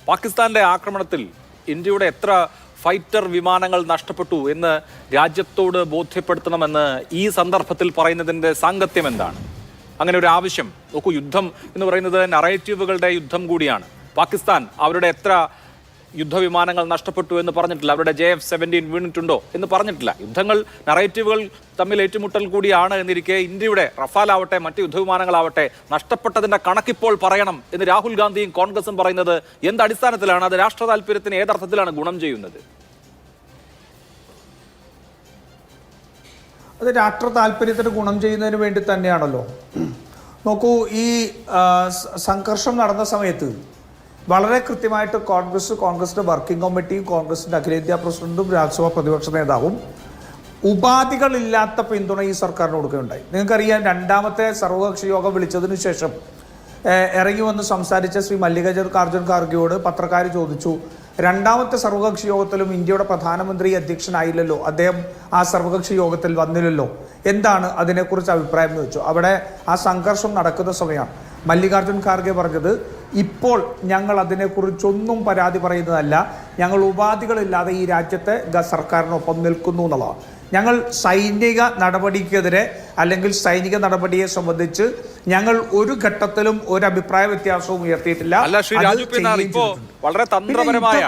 പാകിസ്ഥാന്റെ ആക്രമണത്തിൽ ഇന്ത്യയുടെ എത്ര ഫൈറ്റർ വിമാനങ്ങൾ നഷ്ടപ്പെട്ടു എന്ന് രാജ്യത്തോട് ബോധ്യപ്പെടുത്തണമെന്ന് ഈ സന്ദർഭത്തിൽ പറയുന്നതിൻ്റെ സാങ്കത്യം എന്താണ്? അങ്ങനെ ഒരു ആവശ്യം നോക്കൂ, യുദ്ധം എന്ന് പറയുന്നത് നറേറ്റീവുകളുടെ യുദ്ധം കൂടിയാണ്. പാകിസ്ഥാൻ അവരുടെ എത്ര യുദ്ധവിമാനങ്ങൾ നഷ്ടപ്പെട്ടു എന്ന് പറഞ്ഞിട്ടില്ല, അവരുടെ JF-17 വീണിട്ടുണ്ടോ എന്ന് പറഞ്ഞിട്ടില്ല. യുദ്ധങ്ങൾ നറേറ്റീവുകൾ തമ്മിൽ ഏറ്റുമുട്ടൽ കൂടിയാണ് എന്നിരിക്കെ ഇന്ത്യയുടെ റഫാൽ ആവട്ടെ മറ്റ് യുദ്ധവിമാനങ്ങളാവട്ടെ നഷ്ടപ്പെട്ടതിന്റെ കണക്കിപ്പോൾ പറയണം എന്ന് രാഹുൽ ഗാന്ധിയും കോൺഗ്രസും പറയുന്നത് എന്ത് അടിസ്ഥാനത്തിലാണ്? അത് രാഷ്ട്ര താല്പര്യത്തിന് ഏതർത്ഥത്തിലാണ് ഗുണം ചെയ്യുന്നത്? അത് രാഷ്ട്ര താല്പര്യത്തിന് ഗുണം ചെയ്യുന്നതിന് വേണ്ടി തന്നെയാണല്ലോ. നോക്കൂ, ഈ സംഘർഷം നടന്ന സമയത്ത് വളരെ കൃത്യമായിട്ട് കോൺഗ്രസിന്റെ വർക്കിംഗ് കമ്മിറ്റിയും കോൺഗ്രസിന്റെ അഖിലേന്ത്യാ പ്രസിഡന്റും രാജ്യസഭാ പ്രതിപക്ഷ നേതാവും ഉപാധികളില്ലാത്ത പിന്തുണ ഈ സർക്കാരിന് കൊടുക്കുകയുണ്ടായി. നിങ്ങൾക്കറിയാം, രണ്ടാമത്തെ സർവകക്ഷി യോഗം വിളിച്ചതിനു ശേഷം ഇറങ്ങി വന്ന് സംസാരിച്ച ശ്രീ മല്ലികാർജുൻ ഖാർഗെയോട് പത്രക്കാർ ചോദിച്ചു, രണ്ടാമത്തെ സർവകക്ഷി യോഗത്തിലും ഇന്ത്യയുടെ പ്രധാനമന്ത്രി അധ്യക്ഷനായില്ലല്ലോ, അദ്ദേഹം ആ സർവകക്ഷി യോഗത്തിൽ വന്നില്ലല്ലോ, എന്താണ് അതിനെക്കുറിച്ച് അഭിപ്രായം എന്ന് വെച്ചു. അവിടെ ആ സംഘർഷം നടക്കുന്ന സമയമാണ് മല്ലികാർജുൻ ഖാർഗെ പറഞ്ഞത്, ഇപ്പോൾ ഞങ്ങൾ അതിനെക്കുറിച്ചൊന്നും പരാതി പറയുന്നതല്ല, ഞങ്ങൾ ഉപാധികളില്ലാതെ ഈ രാജ്യത്തെ സർക്കാരിനൊപ്പം നിൽക്കുന്നു എന്നുള്ളതാണ്. ഞങ്ങൾ സൈനിക നടപടിക്കെതിരെ അല്ലെങ്കിൽ സൈനിക നടപടിയെ സംബന്ധിച്ച് ഞങ്ങൾ ഒരു ഘട്ടത്തിലും ഒരു അഭിപ്രായ വ്യത്യാസവും ഉയർത്തിയിട്ടില്ല. വളരെ തന്ത്രപരമായ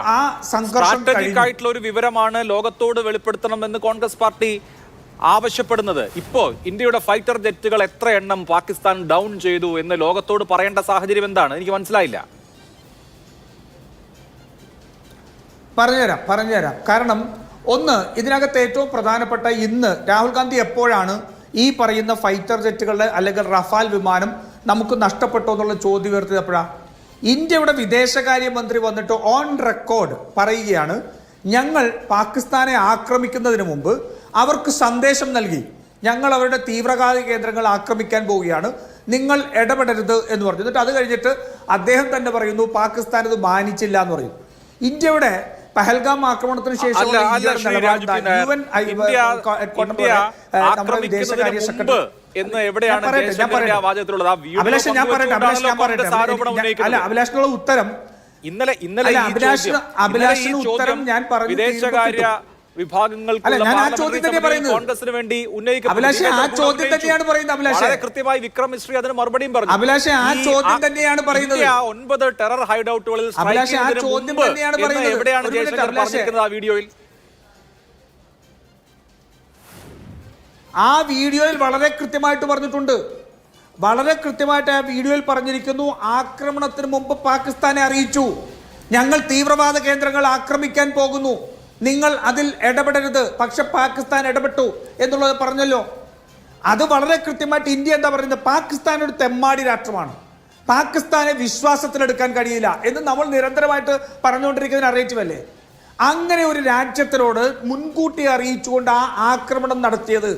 ആയിട്ടുള്ള ഒരു വിവരമാണ് ലോകത്തോട് വെളിപ്പെടുത്തണമെന്ന് കോൺഗ്രസ് പാർട്ടി ആവശ്യപ്പെടുന്നത്. ഇപ്പോ ഇന്ത്യയുടെ ഫൈറ്റർ ജെറ്റുകൾ എത്ര എണ്ണം പാകിസ്ഥാൻ ഡൗൺ ചെയ്തു എന്ന് ലോകത്തോട് പറയേണ്ട സാഹചര്യം എന്താണ്? എനിക്ക് മനസ്സിലായില്ല. പറഞ്ഞുതരാം. കാരണം ഒന്ന്, ഇതിനകത്ത് ഏറ്റവും പ്രധാനപ്പെട്ട, ഇന്ന് രാഹുൽ ഗാന്ധി എപ്പോഴാണ് ഈ പറയുന്ന ഫൈറ്റർ ജെറ്റുകളുടെ അല്ലെങ്കിൽ റഫാൽ വിമാനം നമുക്ക് നഷ്ടപ്പെട്ടോ എന്നുള്ള ചോദ്യം ഉയർത്തിയത് എപ്പോഴാണ്? ഇന്ത്യയുടെ വിദേശകാര്യമന്ത്രി വന്നിട്ട് ഓൺ റെക്കോർഡ് പറയുകയാണ്, ഞങ്ങൾ പാകിസ്ഥാനെ ആക്രമിക്കുന്നതിന് മുമ്പ് അവർക്ക് സന്ദേശം നൽകി, ഞങ്ങൾ അവരുടെ തീവ്രവാദ കേന്ദ്രങ്ങൾ ആക്രമിക്കാൻ പോവുകയാണ്, നിങ്ങൾ ഇടപെടരുത് എന്ന് പറഞ്ഞു. എന്നിട്ട് അത് കഴിഞ്ഞിട്ട് അദ്ദേഹം തന്നെ പറയുന്നു പാകിസ്ഥാൻ ഇത് മാനിച്ചില്ല എന്ന് പറയുന്നു. ഇന്ത്യയുടെ പഹൽഗാം ആക്രമണത്തിന് ശേഷം വിദേശകാര്യ സെക്രട്ടറി അഭിലാഷിനുള്ള ഉത്തരം ഞാൻ പറഞ്ഞു. കോൺഗ്രസിന് വേണ്ടി കൃത്യമായി വിക്രം മിശ്രി അതിന് മറുപടിയും പറഞ്ഞു. 9 ടെറർ ഹൈഡൌട്ടുകളിൽ എവിടെയാണ് ജയശങ്കർ പറഞ്ഞിരിക്കുന്നത് ആ വീഡിയോയിൽ? ആ വീഡിയോയിൽ വളരെ കൃത്യമായിട്ട് പറഞ്ഞിട്ടുണ്ട്. വളരെ കൃത്യമായിട്ട് ആ വീഡിയോയിൽ പറഞ്ഞിരിക്കുന്നു, ആക്രമണത്തിന് മുമ്പ് പാകിസ്ഥാനെ അറിയിച്ചു, ഞങ്ങൾ തീവ്രവാദ കേന്ദ്രങ്ങൾ ആക്രമിക്കാൻ പോകുന്നു, നിങ്ങൾ അതിൽ ഇടപെടരുത്. പക്ഷെ പാകിസ്ഥാൻ ഇടപെട്ടു എന്നുള്ളത് പറഞ്ഞല്ലോ. അത് വളരെ കൃത്യമായിട്ട് ഇന്ത്യ എന്താ പറയുന്നത്? പാകിസ്ഥാൻ ഒരു തെമ്മാടി രാഷ്ട്രമാണ്, പാകിസ്ഥാനെ വിശ്വാസത്തിലെടുക്കാൻ കഴിയില്ല എന്ന് നമ്മൾ നിരന്തരമായിട്ട് പറഞ്ഞുകൊണ്ടിരിക്കുന്ന നറേറ്റീവ് അല്ലേ? അങ്ങനെ ഒരു രാജ്യത്തിനോട് മുൻകൂട്ടി അറിയിച്ചുകൊണ്ട് ആ ആക്രമണം നടത്തിയത്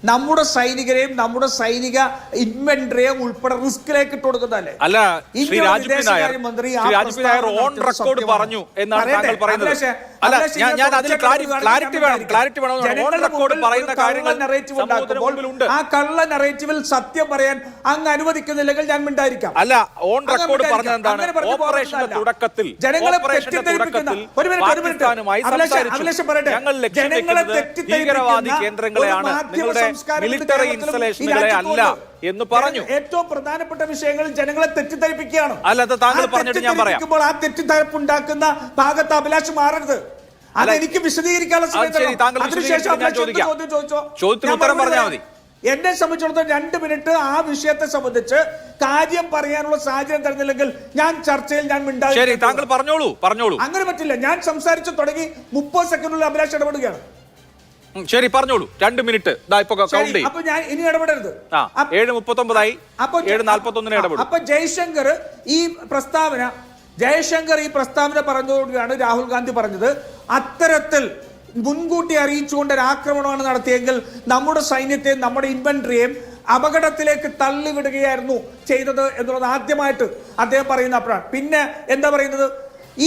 നമ്മുടെ സൈനികരെയും നമ്മുടെ സൈനിക ഇൻവെന്ററിയെയും ഉൾപ്പെടെ റിസ്കിലേക്ക് ഇട്ട് കൊടുക്കുന്നതല്ലേ? അല്ല, വിദേശകാര്യമന്ത്രി ഓൺ റെക്കോർഡ് പറഞ്ഞു എന്നാണ് താങ്കൾ പറയുന്നത്. ആ കള്ള നറേറ്റീവിൽ സത്യം പറയാൻ അങ്ങ് അനുവദിക്കുന്നില്ലെങ്കിൽ ഞാൻ മിണ്ടായിരിക്കാം. അല്ല, ഓൺ റെക്കോർഡ് പറഞ്ഞത് എന്താണ്? ഓപ്പറേഷന്റെ തുടക്കത്തിൽ ജനങ്ങളെ തെറ്റിദ്ധരിപ്പിക്കുന്ന ഭീകരവാദി കേന്ദ്രങ്ങളെയാണ്, മിലിറ്ററി ഇൻസ്റ്റലേഷനുകളെ അല്ല എന്ന് പറഞ്ഞു. ഏറ്റവും പ്രധാനപ്പെട്ട വിഷയങ്ങളിൽ ജനങ്ങളെ തെറ്റിദ്ധരിപ്പിക്കുകയാണ്. അല്ലാതെ താങ്കൾ പറഞ്ഞിട്ട് ഞാൻ പറയാം, ആ തെറ്റിദ്ധരിപ്പ് ഉണ്ടാക്കുന്ന ഭാഗത്ത് അഭിലാഷ് മാറരുത്. അത് എനിക്ക് വിശദീകരിക്കാനുള്ള സമയം. എന്നെ സംബന്ധിച്ചിടത്തോളം 2 മിനിറ്റ് ആ വിഷയത്തെ സംബന്ധിച്ച് കാര്യം പറയാനുള്ള സാഹചര്യം തരുന്നില്ലെങ്കിൽ ഞാൻ ചർച്ചയിൽ മിണ്ടാതിരിക്കും. താങ്കൾ പറഞ്ഞോളൂ. അങ്ങനെ പറ്റില്ല. ഞാൻ സംസാരിച്ചു തുടങ്ങി 30 സെക്കൻഡിനുള്ളിൽ അഭിലാഷ് ഇടപെടുകയാണ്. ശരി, പറഞ്ഞോളൂ. 2 മിനിറ്റ്. അപ്പൊ ഞാൻ ഇനി ഇടപെടരുത്. 7:39 7:41 ഇടപെടും. അപ്പൊ ജയശങ്കർ ഈ പ്രസ്താവന പറഞ്ഞതോടുകൂടിയാണ് രാഹുൽ ഗാന്ധി പറഞ്ഞത്, അത്തരത്തിൽ മുൻകൂട്ടി അറിയിച്ചുകൊണ്ട് ഒരു ആക്രമണമാണ് നടത്തിയെങ്കിൽ നമ്മുടെ സൈന്യത്തെയും നമ്മുടെ ഇൻവെന്ററിയെയും അപകടത്തിലേക്ക് തള്ളിവിടുകയായിരുന്നു ചെയ്തത് എന്നുള്ളത് ആദ്യമായിട്ട് അദ്ദേഹം പറയുന്ന അപ്പോഴാണ്. പിന്നെ എന്താ പറയുന്നത്?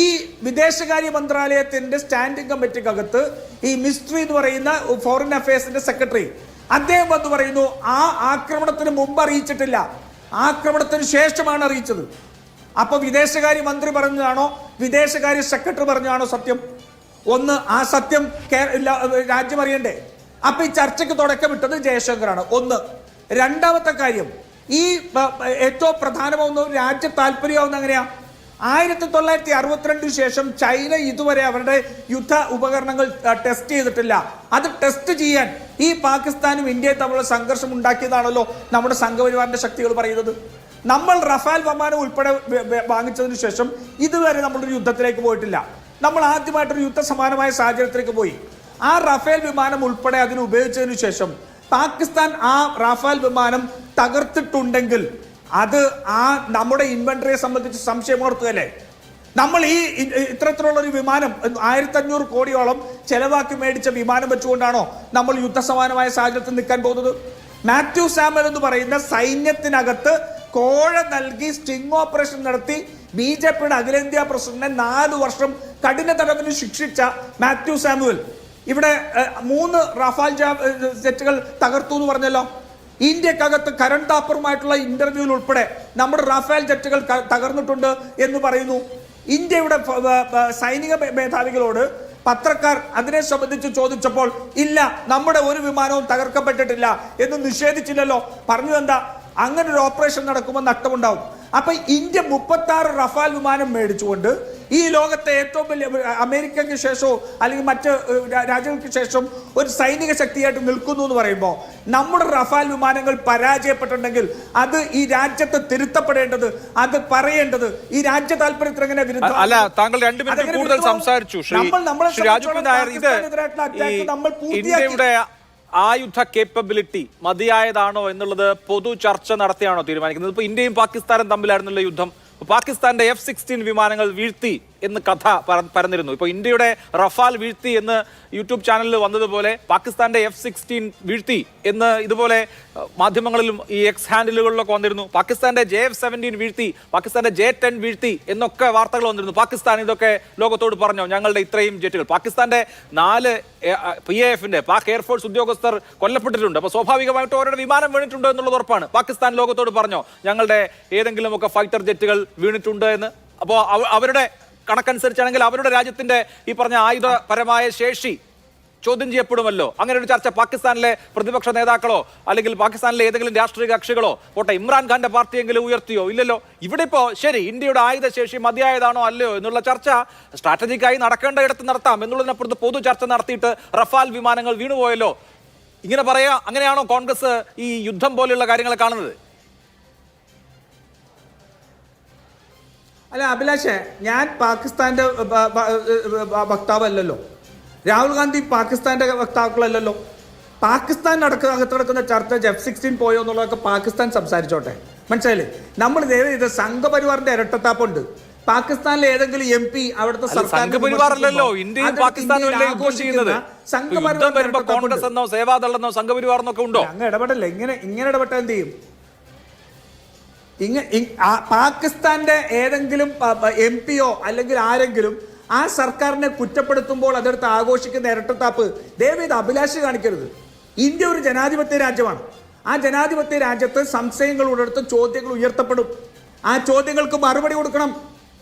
ഈ വിദേശകാര്യ മന്ത്രാലയത്തിന്റെ സ്റ്റാൻഡിംഗ് കമ്മിറ്റിക്കകത്ത് ഈ മിനിസ്ട്രി എന്ന് പറയുന്ന ഫോറിൻ അഫയേഴ്സിന്റെ സെക്രട്ടറി അദ്ദേഹം വന്ന് പറയുന്നു, ആ ആക്രമണത്തിന് മുമ്പ് അറിയിച്ചിട്ടില്ല, ആക്രമണത്തിന് ശേഷമാണ് അറിയിച്ചത്. അപ്പൊ വിദേശകാര്യ മന്ത്രി പറഞ്ഞതാണോ വിദേശകാര്യ സെക്രട്ടറി പറഞ്ഞതാണോ സത്യം? ഒന്ന്, ആ സത്യം രാജ്യം അറിയണ്ടേ? അപ്പൊ ഈ ചർച്ചയ്ക്ക് തുടക്കമിട്ടത് ജയശങ്കറാണ്. ഒന്ന്. രണ്ടാമത്തെ കാര്യം, ഈ ഏറ്റവും പ്രധാനമാവുന്ന രാജ്യ താല്പര്യമാവുന്ന എങ്ങനെയാ? 1962 ശേഷം ചൈന ഇതുവരെ അവരുടെ യുദ്ധ ഉപകരണങ്ങൾ ടെസ്റ്റ് ചെയ്തിട്ടില്ല. അത് ടെസ്റ്റ് ചെയ്യാൻ ഈ പാകിസ്ഥാനും ഇന്ത്യയും തമ്മിലുള്ള സംഘർഷം ഉണ്ടാക്കിയതാണല്ലോ നമ്മുടെ സംഘപരിവാറിന്റെ ശക്തികൾ പറയുന്നത്. നമ്മൾ റഫാൽ വിമാനം ഉൾപ്പെടെ വാങ്ങിച്ചതിന് ശേഷം ഇതുവരെ നമ്മളൊരു യുദ്ധത്തിലേക്ക് പോയിട്ടില്ല. നമ്മൾ ആദ്യമായിട്ടൊരു യുദ്ധ സമാനമായ സാഹചര്യത്തിലേക്ക് പോയി. ആ റഫേൽ വിമാനം ഉൾപ്പെടെ അതിന് ഉപയോഗിച്ചതിന് ശേഷം പാകിസ്ഥാൻ ആ റഫാൽ വിമാനം തകർത്തിട്ടുണ്ടെങ്കിൽ അത് ആ നമ്മുടെ ഇൻവെന്ററിയെ സംബന്ധിച്ച് സംശയം ഉണർത്തുകയല്ലേ? നമ്മൾ ഈ ഇത്തരത്തിലുള്ള ഒരു വിമാനം 1500 കോടിയോളം ചെലവാക്കി മേടിച്ച വിമാനം വെച്ചുകൊണ്ടാണോ നമ്മൾ യുദ്ധസമാനമായ സാഹചര്യത്തിൽ നിൽക്കാൻ പോകുന്നത്? മാത്യു സാമുവൽ എന്ന് പറയുന്ന സൈന്യത്തിനകത്ത് കോഴ നൽകി സ്റ്റിംഗ് ഓപ്പറേഷൻ നടത്തി BJPയുടെ അഖിലേന്ത്യാ പ്രസിഡന്റിനെ 4 വർഷം കഠിന തടവിന് ശിക്ഷിച്ച മാത്യു സാമുവൽ ഇവിടെ 3 റഫാൽ ജെറ്റുകൾ തകർത്തു എന്ന് പറഞ്ഞല്ലോ. ഇന്ത്യക്കകത്ത് കരൺ താപ്പറുമായിട്ടുള്ള ഇന്റർവ്യൂവിൽ ഉൾപ്പെടെ നമ്മുടെ റഫാൽ ജെറ്റുകൾ തകർന്നിട്ടുണ്ട് എന്ന് പറയുന്നു. ഇന്ത്യയുടെ സൈനിക മേധാവികളോട് പത്രക്കാർ അതിനെ സംബന്ധിച്ച് ചോദിച്ചപ്പോൾ ഇല്ല, നമ്മുടെ ഒരു വിമാനവും തകർക്കപ്പെട്ടിട്ടില്ല എന്ന് നിഷേധിച്ചില്ലല്ലോ. പറഞ്ഞു എന്താ, അങ്ങനെ ഒരു ഓപ്പറേഷൻ നടക്കുമ്പോൾ നഷ്ടമുണ്ടാവും. അപ്പൊ ഇന്ത്യ 36 റഫാൽ വിമാനം മേടിച്ചുകൊണ്ട് ഈ ലോകത്തെ ഏറ്റവും വലിയ അമേരിക്കയ്ക്ക് ശേഷമോ അല്ലെങ്കിൽ മറ്റ് രാജ്യങ്ങൾക്ക് ശേഷം ഒരു സൈനിക ശക്തിയായിട്ട് നിൽക്കുന്നു എന്ന് പറയുമ്പോൾ നമ്മുടെ റഫാൽ വിമാനങ്ങൾ പരാജയപ്പെട്ടിട്ടുണ്ടെങ്കിൽ അത് ഈ രാജ്യത്ത് തിരുത്തപ്പെടേണ്ടത്, അത് പറയേണ്ടത് ഈ രാജ്യ താല്പര്യത്തിന് എങ്ങനെ വിരുദ്ധം? അല്ല, താങ്കൾ 2 മിനിറ്റ് കൂടുതൽ സംസാരിച്ചു. ഇന്ത്യയുടെ ആയുധ കേപ്പബിലിറ്റി മതിയായതാണോ എന്നുള്ളത് പൊതു ചർച്ച നടത്തിയാണോ തീരുമാനിക്കുന്നത്? ഇപ്പൊ ഇന്ത്യയും പാകിസ്ഥാനും തമ്മിലായിരുന്നല്ലോ യുദ്ധം. പാകിസ്ഥാന്റെ F-16 വിമാനങ്ങൾ വീഴ്ത്തി എന്ന് കഥ പരന്നിരുന്നു. ഇപ്പോൾ ഇന്ത്യയുടെ റഫാൽ വീഴ്ത്തി എന്ന് യൂട്യൂബ് ചാനലിൽ വന്നതുപോലെ പാകിസ്ഥാന്റെ F-16 വീഴ്ത്തി എന്ന് ഇതുപോലെ മാധ്യമങ്ങളിലും ഈ എക്സ് ഹാൻഡിലുകളിലൊക്കെ വന്നിരുന്നു. പാകിസ്ഥാന്റെ JF-17 വീഴ്ത്തി, പാകിസ്ഥാന്റെ J-10 വീഴ്ത്തി എന്നൊക്കെ വാർത്തകൾ വന്നിരുന്നു. പാകിസ്ഥാൻ ഇതൊക്കെ ലോകത്തോട് പറഞ്ഞോ, ഞങ്ങളുടെ ഇത്രയും ജെറ്റുകൾ. പാകിസ്ഥാന്റെ 4 PAF-ന്റെ പാക് എയർഫോഴ്സ് ഉദ്യോഗസ്ഥർ കൊല്ലപ്പെട്ടിട്ടുണ്ട്. അപ്പോൾ സ്വാഭാവികമായിട്ടും അവരുടെ വിമാനം വീണിട്ടുണ്ട് എന്നുള്ളത് ഉറപ്പാണ്. പാകിസ്ഥാൻ ലോകത്തോട് പറഞ്ഞോ, ഞങ്ങളുടെ ഏതെങ്കിലുമൊക്കെ ഫൈറ്റർ ജെറ്റുകൾ വീണിട്ടുണ്ട് എന്ന്? അപ്പോൾ അവരുടെ കണക്കനുസരിച്ചാണെങ്കിൽ അവരുടെ രാജ്യത്തിന്റെ ഈ പറഞ്ഞ ആയുധപരമായ ശേഷി ചോദ്യം ചെയ്യപ്പെടുമല്ലോ. അങ്ങനെ ഒരു ചർച്ച പാകിസ്ഥാനിലെ പ്രതിപക്ഷ നേതാക്കളോ അല്ലെങ്കിൽ പാകിസ്ഥാനിലെ ഏതെങ്കിലും രാഷ്ട്രീയ കക്ഷികളോ പോട്ടെ ഇമ്രാൻഖാന്റെ പാർട്ടിയെങ്കിലും ഉയർത്തിയോ? ഇല്ലല്ലോ. ഇവിടെ ഇപ്പോ ശരി, ഇന്ത്യയുടെ ആയുധശേഷി മതിയായതാണോ അല്ലയോ എന്നുള്ള ചർച്ച സ്ട്രാറ്റജിക്കായി നടക്കേണ്ട ഇടത്ത് നടത്താം എന്നുള്ളതിനപ്പുറത്ത് പൊതു ചർച്ച നടത്തിയിട്ട് റഫാൽ വിമാനങ്ങൾ വീണുപോയല്ലോ ഇങ്ങനെ പറയാ. അങ്ങനെയാണോ കോൺഗ്രസ് ഈ യുദ്ധം പോലെയുള്ള കാര്യങ്ങളെ കാണുന്നത്? അല്ല അഭിലാഷേ, ഞാൻ പാകിസ്ഥാന്റെ വക്താവല്ലല്ലോ. രാഹുൽ ഗാന്ധി പാകിസ്ഥാന്റെ വക്താക്കളല്ലല്ലോ. പാകിസ്ഥാൻ അകത്ത് നടക്കുന്ന ചർച്ച F-16 പോയോ എന്നുള്ളതൊക്കെ പാകിസ്ഥാൻ സംസാരിച്ചോട്ടെ, മനസ്സിലായില്ലേ? നമ്മൾ ഇത് സംഘപരിവാറിന്റെ ഇരട്ടത്താപ്പുണ്ട്. പാകിസ്ഥാനിലെ ഏതെങ്കിലും MP അവിടുത്തെ സംഘപരിവാറല്ലോ ഇന്ത്യയും പാകിസ്ഥാനും കോൺഗ്രസ് എന്നോ സേവാദളെന്നോ സംഘപരിവാറെന്നൊക്കെ ഉണ്ടോ? അങ്ങ് ഇടപെടല്ലേ? ഇങ്ങനെ ഇടപെട്ടാൽ എന്ത് ചെയ്യും? പാകിസ്ഥാന്റെ ഏതെങ്കിലും MP-യോ അല്ലെങ്കിൽ ആരെങ്കിലും ആ സർക്കാരിനെ കുറ്റപ്പെടുത്തുമ്പോൾ അതെടുത്ത് ആഘോഷിക്കുന്ന ഇരട്ടത്താപ്പ് ദയവ് ഇത് അഭിലാഷ് കാണിക്കരുത്. ഇന്ത്യ ഒരു ജനാധിപത്യ രാജ്യമാണ്. ആ ജനാധിപത്യ രാജ്യത്ത് സംശയങ്ങൾ ഉള്ളിടത്ത് ചോദ്യങ്ങൾ ഉയർത്തപ്പെടും. ആ ചോദ്യങ്ങൾക്ക് മറുപടി കൊടുക്കണം.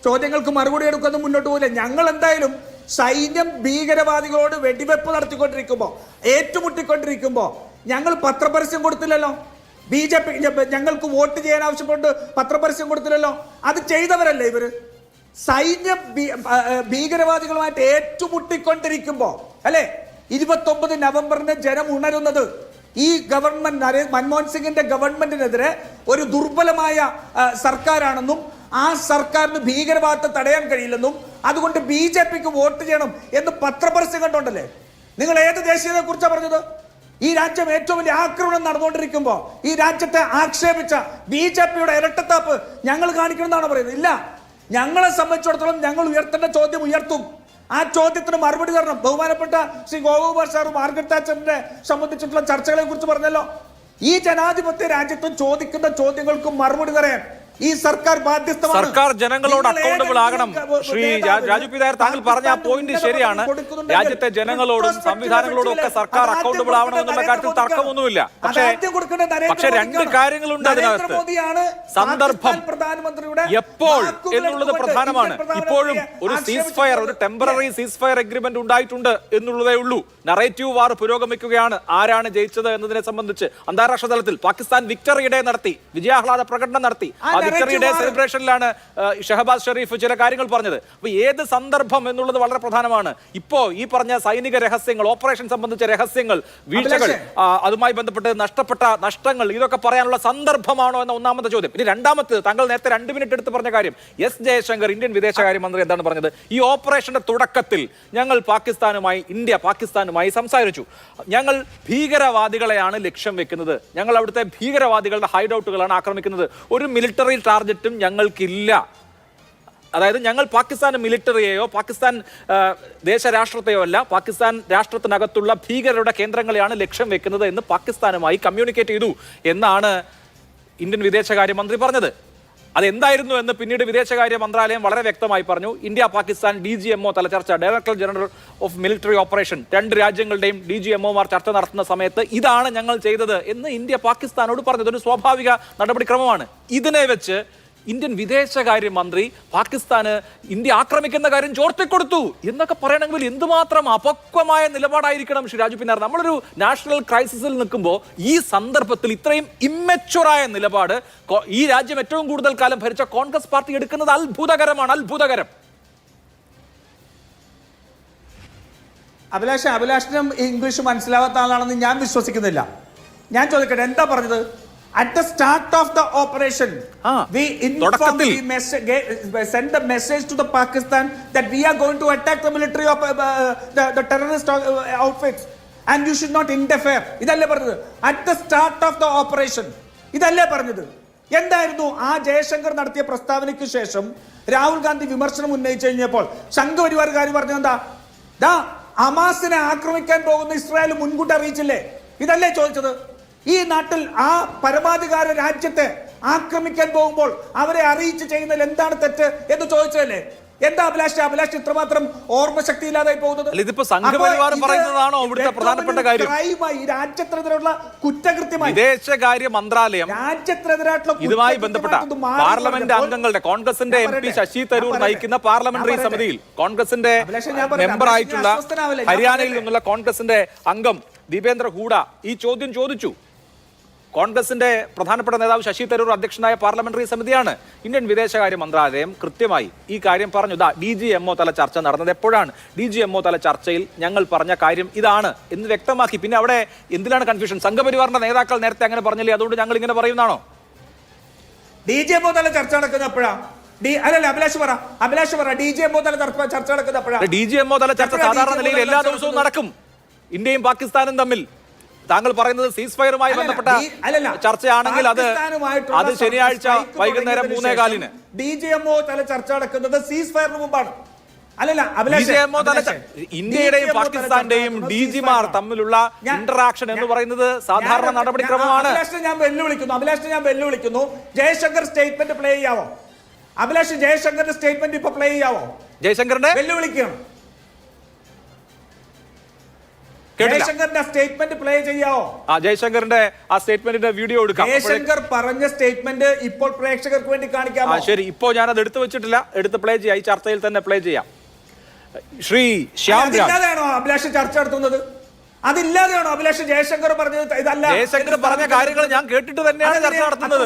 ചോദ്യങ്ങൾക്ക് മറുപടി എടുക്കുന്നത് മുന്നോട്ട് പോകില്ല. ഞങ്ങൾ എന്തായാലും സൈന്യം ഭീകരവാദികളോട് വെടിവെപ്പ് നടത്തിക്കൊണ്ടിരിക്കുമ്പോൾ, ഏറ്റുമുട്ടിക്കൊണ്ടിരിക്കുമ്പോൾ ഞങ്ങൾ പത്രപരസ്യം കൊടുത്തില്ലല്ലോ. BJP ഞങ്ങൾക്ക് വോട്ട് ചെയ്യാൻ ആവശ്യപ്പെട്ട് പത്രപരസ്യം കൊടുത്തില്ലല്ലോ. അത് ചെയ്തവരല്ലേ ഇവര്? സൈന്യം ഭീകരവാദികളുമായിട്ട് ഏറ്റുമുട്ടിക്കൊണ്ടിരിക്കുമ്പോ അല്ലെ 29 നവംബറിന് ജനം ഉണരുന്നത്. ഈ ഗവൺമെന്റ് മൻമോഹൻ സിംഗിന്റെ ഗവൺമെന്റിനെതിരെ ഒരു ദുർബലമായ സർക്കാരാണെന്നും ആ സർക്കാരിന് ഭീകരവാദത്തെ തടയാൻ കഴിയില്ലെന്നും അതുകൊണ്ട് BJPക്ക് വോട്ട് ചെയ്യണം എന്ന് പത്രപരസ്യം കണ്ടോണ്ടല്ലേ. നിങ്ങൾ ഏത് ദേശീയതയെ കുറിച്ചാണ് പറഞ്ഞത്? ഈ രാജ്യം ഏറ്റവും വലിയ ആക്രമണം നടന്നുകൊണ്ടിരിക്കുമ്പോ ഈ രാജ്യത്തെ ആക്ഷേപിച്ച BJPയുടെ ഇരട്ടത്താപ്പ് ഞങ്ങൾ കാണിക്കണമെന്നാണ് പറയുന്നത്. ഇല്ല, ഞങ്ങളെ സംബന്ധിച്ചിടത്തോളം ഞങ്ങൾ ഉയർത്തേണ്ട ചോദ്യം ഉയർത്തും. ആ ചോദ്യത്തിന് മറുപടി തരണം. ബഹുമാനപ്പെട്ട ശ്രീ ഗോകുമാർ സാർ മാർഗരറ്റ് താച്ചറിനെ സംബന്ധിച്ചിട്ടുള്ള ചർച്ചകളെ കുറിച്ച് പറഞ്ഞല്ലോ. ഈ ജനാധിപത്യ രാജ്യത്തും ചോദിക്കുന്ന ചോദ്യങ്ങൾക്ക് മറുപടി ഈ സർക്കാർ ബാധ്യസ്ഥമാണ്. സർക്കാർ ജനങ്ങളോട് അക്കൗണ്ടബിൾ ആകണം. ശ്രീ രാജു പി നായർ, താങ്കൾ പറഞ്ഞ ആ പോയിന്റ് ശരിയാണ്. രാജ്യത്തെ ജനങ്ങളോടും സംവിധാനങ്ങളോടും ഒക്കെ സർക്കാർ അക്കൗണ്ടബിൾ ആവണം എന്നുള്ള കാര്യത്തിൽ തർക്കമൊന്നുമില്ല. പക്ഷേ രണ്ട് കാര്യങ്ങളുണ്ട് അതിനകത്ത്. സന്ദർഭം എപ്പോൾ എന്നുള്ളത് പ്രധാനമാണ്. ഇപ്പോഴും ഒരു സീസ് ഫയർ, ഒരു ടെമ്പററി സീസ് ഫയർ എഗ്രിമെന്റ് ഉണ്ടായിട്ടുണ്ട് എന്നുള്ളതേ ഉള്ളൂ. നറേറ്റീവ് വാർ പുരോഗമിക്കുകയാണ്. ആരാണ് ജയിച്ചത് എന്നതിനെ സംബന്ധിച്ച് അന്താരാഷ്ട്ര തലത്തിൽ പാകിസ്ഥാൻ വിക്ടറി ഡേ നടത്തി, വിജയാഹ്ലാദ പ്രകടനം നടത്തി. വിക്ടറി ഡേ സെലിബ്രേഷനിലാണ് ഷഹബാസ് ഷെരീഫ് ചില കാര്യങ്ങൾ പറഞ്ഞത്. അപ്പൊ ഏത് സന്ദർഭം എന്നുള്ളത് വളരെ പ്രധാനമാണ്. ഇപ്പോ ഈ പറഞ്ഞ സൈനിക രഹസ്യങ്ങൾ, ഓപ്പറേഷൻ സംബന്ധിച്ച രഹസ്യങ്ങൾ, വീഴ്ചകൾ, അതുമായി ബന്ധപ്പെട്ട് നഷ്ടപ്പെട്ട നഷ്ടങ്ങൾ, ഇതൊക്കെ പറയാനുള്ള സന്ദർഭമാണോ എന്ന ഒന്നാമത്തെ ചോദ്യം. ഇനി രണ്ടാമത്തെ, താങ്കൾ നേരത്തെ 2 മിനിറ്റ് എടുത്ത് പറഞ്ഞ കാര്യം, എസ് ജയശങ്കർ ഇന്ത്യൻ വിദേശകാര്യമന്ത്രി എന്താണ് പറഞ്ഞത്? ഈ ഓപ്പറേഷന്റെ തുടക്കത്തിൽ ഇന്ത്യ പാകിസ്ഥാനുമായി സംസാരിച്ചു. ഞങ്ങൾ ഭീകരവാദികളെയാണ് ലക്ഷ്യം വെക്കുന്നത്, ഞങ്ങൾ അവിടുത്തെ ഭീകരവാദികളുടെ ഹൈഡൌട്ടുകളാണ് ആക്രമിക്കുന്നത്, ഒരു മിലിറ്ററി ടാർഗറ്റും ഞങ്ങൾക്കില്ല. അതായത് ഞങ്ങൾ പാകിസ്ഥാൻ മിലിറ്ററിയെയോ പാകിസ്ഥാൻ ദേശരാഷ്ട്രത്തെയോ അല്ല, പാകിസ്ഥാൻ രാഷ്ട്രത്തിനകത്തുള്ള ഭീകരരുടെ കേന്ദ്രങ്ങളെയാണ് ലക്ഷ്യം വെക്കുന്നത് എന്ന് പാകിസ്ഥാനുമായി കമ്മ്യൂണിക്കേറ്റ് ചെയ്തു എന്നാണ് ഇന്ത്യൻ വിദേശകാര്യമന്ത്രി പറഞ്ഞത്. അതെന്തായിരുന്നു എന്ന് പിന്നീട് വിദേശകാര്യ മന്ത്രാലയം വളരെ വ്യക്തമായി പറഞ്ഞു. ഇന്ത്യ പാകിസ്ഥാൻ DGMO തല ചർച്ച, director general of military operation, 2 രാജ്യങ്ങളുടെയും DGMOമാർ ചർച്ച നടത്തുന്ന സമയത്ത് ഇതാണ് ഞങ്ങൾ ചെയ്തത് എന്ന് ഇന്ത്യ പാകിസ്ഥാനോട് പറഞ്ഞത്. ഒരു സ്വാഭാവിക നടപടിക്രമമാണ്. ഇതിനെ വെച്ച് ഇന്ത്യൻ വിദേശകാര്യമന്ത്രി പാകിസ്ഥാന് ഇന്ത്യ ആക്രമിക്കുന്ന കാര്യം ചോർത്തിക്കൊടുത്തു എന്നൊക്കെ പറയണമെങ്കിൽ എന്തുമാത്രം അപക്വമായ നിലപാടായിരിക്കണം ശ്രീ രാജു പി നായർ. നമ്മളൊരു നാഷണൽ ക്രൈസിസിൽ നിൽക്കുമ്പോൾ ഈ സന്ദർഭത്തിൽ ഇത്രയും ഇമ്മച്ചുറായ നിലപാട് ഈ രാജ്യം ഏറ്റവും കൂടുതൽ കാലം ഭരിച്ച കോൺഗ്രസ് പാർട്ടി എടുക്കുന്നത് അത്ഭുതകരമാണ്, അത്ഭുതകരം. അഭിലാഷിനും ഇംഗ്ലീഷ് മനസ്സിലാവാത്ത ആളാണെന്ന് ഞാൻ വിശ്വസിക്കുന്നില്ല. ഞാൻ ചോദിക്കട്ടെ, എന്താ പറഞ്ഞത്? At the start of the operation, we send the message to the Pakistan that we are going to attack the military of the terrorist outfits and you should not interfere. ഇതല്ലേ പറഞ്ഞത്? At the start of the operation. ഇതല്ലേ പറഞ്ഞത്? എന്തായിരുന്നു ആ ജയശങ്കർ നടത്തിയ പ്രസ്താവനയ്ക്ക് ശേഷം രാഹുൽ ഗാന്ധി വിമർശനം ഉന്നയിച്ചു കഴിഞ്ഞപ്പോൾ സംഘപരിവാറുകാർ പറഞ്ഞത് എന്താ? ഹമാസിനെ ആക്രമിക്കാൻ പോകുന്ന ഇസ്രായേൽ മുൻകൂട്ടി അറിയിച്ചില്ലേ? ഇതല്ലേ ചോദിച്ചത്? ഈ നാട്ടിൽ ആ പരമാധികാര രാജ്യത്തെ ആക്രമിക്കാൻ പോകുമ്പോൾ അവരെ അറിയിച്ച് ചെയ്യുന്നതിൽ എന്താണ് തെറ്റ് എന്ന് ചോദിച്ചതല്ലേ? എന്താ അഭിലാഷ് ഇത്രമാത്രം ഓർമ്മശക്തി ഇല്ലാതായി പോകുന്നത്? ഇതിപ്പോ സംഘപരിവാർ പറയുന്നതാണോ ഇവിടുത്തെ പ്രധാനപ്പെട്ട കാര്യം? രാജ്യത്തിനെതിരെയുള്ള കുറ്റകൃത്യമായി വിദേശകാര്യ മന്ത്രാലയം ഇതുമായി ബന്ധപ്പെട്ട പാർലമെന്റ് അംഗങ്ങളുടെ, കോൺഗ്രസിന്റെ MP ശശി തരൂർ നയിക്കുന്ന പാർലമെന്ററി സമിതിയിൽ കോൺഗ്രസിന്റെ മെമ്പറായിട്ടുള്ള ഹരിയാനയിൽ നിന്നുള്ള കോൺഗ്രസിന്റെ അംഗം ദീപേന്ദ്ര ഹൂഡ ഈ ചോദ്യം ചോദിച്ചു. കോൺഗ്രസിന്റെ പ്രധാനപ്പെട്ട നേതാവ് ശശി തരൂർ അധ്യക്ഷനായ പാർലമെന്ററി സമിതിയാണ്. ഇന്ത്യൻ വിദേശകാര്യ മന്ത്രാലയം കൃത്യമായി ഈ കാര്യം പറഞ്ഞു. DGMO തല ചർച്ച നടന്നത് എപ്പോഴാണ്? DGMO തല ചർച്ചയിൽ ഞങ്ങൾ പറഞ്ഞ കാര്യം ഇതാണ് എന്ന് വ്യക്തമാക്കി. പിന്നെ അവിടെ എന്തിനാണ് കൺഫ്യൂഷൻ? സംഘപരിവാറിന്റെ നേതാക്കൾ നേരത്തെ അങ്ങനെ പറഞ്ഞില്ലേ, അതുകൊണ്ട് ഞങ്ങൾ ഇങ്ങനെ പറയുന്നതാണോ? DGMO തല ചർച്ച നടക്കുന്ന എപ്പോഴാ? അഭിലാഷ് പറ DGMO തല ചർച്ച നടക്കുന്ന എപ്പോഴാ? DGMO തല ചർച്ച സാധാരണ നിലയിൽ എല്ലാ ദിവസവും നടക്കും, ഇന്ത്യയും പാകിസ്ഥാനും തമ്മിൽ. താങ്കൾ പറയുന്നത് സീസ് ഫയറുമായി ബന്ധപ്പെട്ട ചർച്ചയാണെങ്കിൽ അത് ശനിയാഴ്ച വൈകുന്നേരം 3:15. DGMO തല ചർച്ച നടക്കുന്നത് സീസ് ഫയറിന് മുമ്പാണ്. ഇന്ത്യയുടെയും പാകിസ്ഥാന്റെയും DGമാർ തമ്മിലുള്ള ഇന്ററാക്ഷൻ എന്ന് പറയുന്നത് സാധാരണ നടപടിക്രമമാണ്. അഭിലാഷിനെ ഞാൻ വെല്ലുവിളിക്കുന്നു. ജയശങ്കർ സ്റ്റേറ്റ്മെന്റ് പ്ലേ ചെയ്യാവോ? അഭിലാഷ് ജയശങ്കറിന്റെ സ്റ്റേറ്റ്മെന്റ് ഇപ്പൊ പ്ലേ ചെയ്യാവോ? ജയശങ്കറിന്റെ വെല്ലുവിളിക്കുകയാണ്. ജയശങ്കറിന്റെ സ്റ്റേറ്റ്മെന്റ് പ്ലേ ചെയ്യാവോ? ജയശങ്കറിന്റെ ആ സ്റ്റേറ്റ്മെന്റിന്റെ വീഡിയോ എടുക്കാം. ജയശങ്കർ പറഞ്ഞ സ്റ്റേറ്റ്മെന്റ് ഇപ്പോൾ പ്രേക്ഷകർക്ക് വേണ്ടി കാണിക്കാമോ? ശരി, ഇപ്പോൾ ഞാനത് എടുത്തു വെച്ചിട്ടില്ല, എടുത്ത് പ്ലേ ചെയ്യാം. ഈ ചർച്ചയിൽ തന്നെ പ്ലേ ചെയ്യാം. ശ്രീ ശ്യാം അഭിലാഷ് ചർച്ച നടത്തുന്നത് അതില്ലാതെയാണോ അഭിലാഷ് ജയശങ്കർ പറഞ്ഞത്? ഇതല്ല, ജയശങ്കർ പറഞ്ഞ കാര്യങ്ങൾ ഞാൻ കേട്ടിട്ട് തന്നെയാണ് ചർച്ച നടത്തുന്നത്.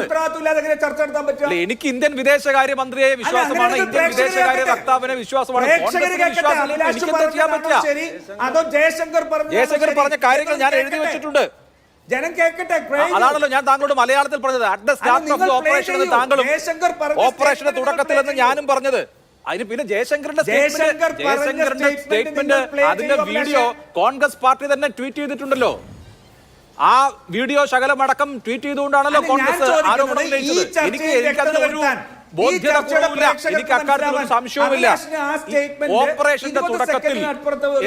ചർച്ച നടത്താൻ പറ്റില്ല. എനിക്ക് ഇന്ത്യൻ വിദേശകാര്യ മന്ത്രിയെ വിശ്വാസമാണ്, ഇന്ത്യൻ വിദേശകാര്യ വക്താവിനെ വിശ്വാസമാണ്. അതോ ജയശങ്കർ പറഞ്ഞ കാര്യങ്ങൾ ഞാൻ എഴുതി വെച്ചിട്ടുണ്ട്. ജനം കേൾക്കട്ടെ. അതാണല്ലോ ഞാൻ താങ്കളോട് മലയാളത്തിൽ പറഞ്ഞത്. At the start of the operation എന്ന് താങ്കളും ഓപ്പറേഷന്റെ തുടക്കത്തിൽ എന്ന് ഞാനും പറഞ്ഞത്. അതിന് പിന്നെ ജയശങ്കറിന്റെ സ്റ്റേറ്റ്മെന്റ്, അതിന്റെ വീഡിയോ കോൺഗ്രസ് പാർട്ടി തന്നെ ട്വീറ്റ് ചെയ്തിട്ടുണ്ടല്ലോ. ആ വീഡിയോ ശകലമടക്കം ട്വീറ്റ് ചെയ്തുകൊണ്ടാണല്ലോ കോൺഗ്രസ് ആരോപണം ഉന്നയിച്ചത്. എനിക്കതിന് ബോധ്യത കുറവില്ല. എനിക്ക് അക്കാര്യത്തിൽ ഒരു സംശയവുമില്ല. ഓപ്പറേഷന്റെ തുടക്കത്തിൽ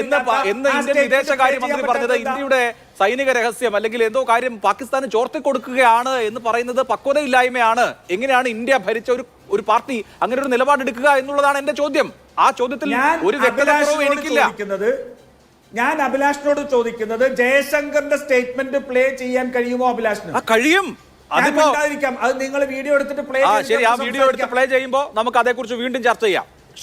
എന്ന് ഇന്ത്യൻ വിദേശകാര്യമന്ത്രി പറഞ്ഞത് ഇന്ത്യയുടെ സൈനിക രഹസ്യം അല്ലെങ്കിൽ എന്തോ കാര്യം പാകിസ്ഥാന് ചോർത്തിക്കൊടുക്കുകയാണ് എന്ന് പറയുന്നത് പക്വതയില്ലായ്മയാണ്. എങ്ങനെയാണ് ഇന്ത്യ ഭരിച്ച ഒരു പാർട്ടി അങ്ങനെ ഒരു നിലപാടെടുക്കുക എന്നുള്ളതാണ് എന്റെ ചോദ്യം. ആ ചോദ്യത്തിൽ ഒരു വ്യക്തത കുറവും എനിക്കില്ല. ഞാൻ അഭിലാഷിനോട് ചോദിക്കുന്നത് ജയശങ്കറിന്റെ സ്റ്റേറ്റ്മെന്റ് പ്ലേ ചെയ്യാൻ കഴിയുമോ അഭിലാഷിന്? കഴിയും. അത് നിങ്ങൾ വീഡിയോ എടുത്തിട്ട് പ്ലേ ശരി, ആ വീഡിയോ എടുത്ത് പ്ലേ ചെയ്യുമ്പോൾ നമുക്ക് അതേക്കുറിച്ച് വീണ്ടും ചർച്ച ചെയ്യാം.